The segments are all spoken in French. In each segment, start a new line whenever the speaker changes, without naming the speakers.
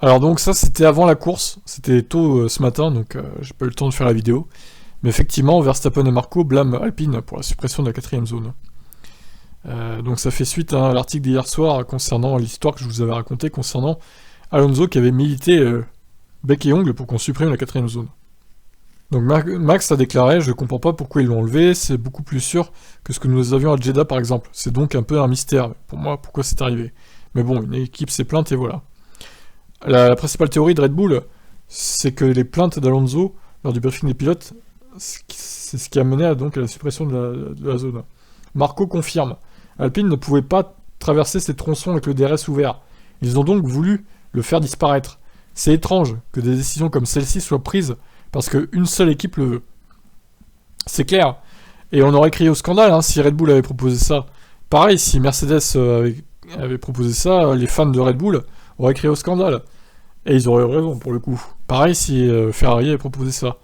Alors donc ça c'était avant la course, c'était tôt ce matin, donc j'ai pas eu le temps de faire la vidéo. Mais effectivement, Verstappen et Marco blâment Alpine pour la suppression de la 4ème zone. Donc ça fait suite à l'article d'hier soir concernant l'histoire que je vous avais racontée concernant Alonso qui avait milité bec et ongle pour qu'on supprime la 4ème zone. Donc Max a déclaré « Je ne comprends pas pourquoi ils l'ont enlevé, c'est beaucoup plus sûr que ce que nous avions à Jeddah par exemple. C'est donc un peu un mystère, pour moi, pourquoi c'est arrivé. Mais bon, une équipe s'est plainte et voilà. » La principale théorie de Red Bull, c'est que les plaintes d'Alonso lors du briefing des pilotes, c'est ce qui a mené à la suppression de la zone. Marco confirme. Alpine ne pouvait pas traverser ces tronçons avec le DRS ouvert. Ils ont donc voulu le faire disparaître. C'est étrange que des décisions comme celle-ci soient prises parce qu'une seule équipe le veut. C'est clair. Et on aurait crié au scandale si Red Bull avait proposé ça. Pareil, si Mercedes avait proposé ça, les fans de Red Bull auraient crié au scandale. Et ils auraient eu raison pour le coup. Pareil si Ferrari avait proposé ça.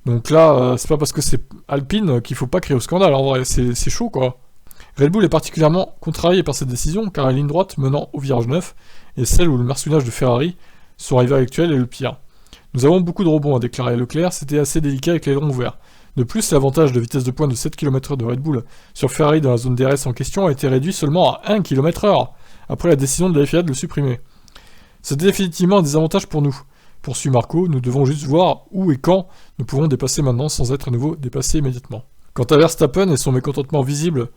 Donc là, c'est pas parce que c'est Alpine qu'il faut pas crier au scandale. En vrai, c'est chaud quoi. Red Bull est particulièrement contrarié par cette décision car la ligne droite menant au virage 9 est celle où le marsuinage de Ferrari, son rival actuel, est le pire. Nous avons beaucoup de rebonds, a déclaré Leclerc, c'était assez délicat avec l'aileron ouvert. De plus, l'avantage de vitesse de pointe de 7 km/h de Red Bull sur Ferrari dans la zone DRS en question a été réduit seulement à 1 km/h, après la décision de la FIA de le supprimer. C'est définitivement un désavantage pour nous. Poursuit Marco, nous devons juste voir où et quand nous pouvons dépasser maintenant sans être à nouveau dépassés immédiatement. Quant à Verstappen et son mécontentement visible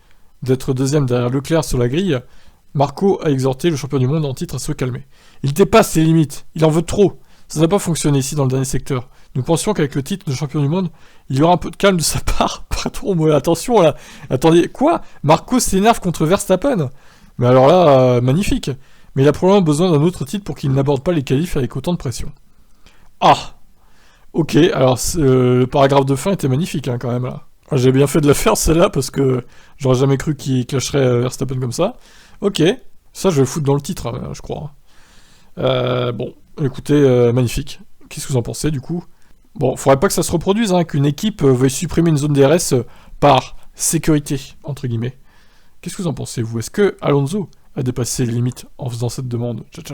d'être deuxième derrière Leclerc sur la grille, Marco a exhorté le champion du monde en titre à se calmer. Il dépasse ses limites, il en veut trop. Ça n'a pas fonctionné ici dans le dernier secteur. Nous pensions qu'avec le titre de champion du monde, il y aura un peu de calme de sa part. Patron, mais attention là. Attendez, quoi? Marco s'énerve contre Verstappen? Mais alors là, magnifique. Mais il a probablement besoin d'un autre titre pour qu'il n'aborde pas les qualifs avec autant de pression. Ah! Ok, alors le paragraphe de fin était magnifique quand même là. J'ai bien fait de la faire celle-là parce que j'aurais jamais cru qu'il clasherait Verstappen comme ça. Ok, ça je vais le foutre dans le titre, je crois. Bon, écoutez, magnifique. Qu'est-ce que vous en pensez du coup? Bon, faudrait pas que ça se reproduise, qu'une équipe veuille supprimer une zone DRS par sécurité, entre guillemets. Qu'est-ce que vous en pensez, vous? Est-ce que Alonso a dépassé les limites en faisant cette demande? Ciao, ciao.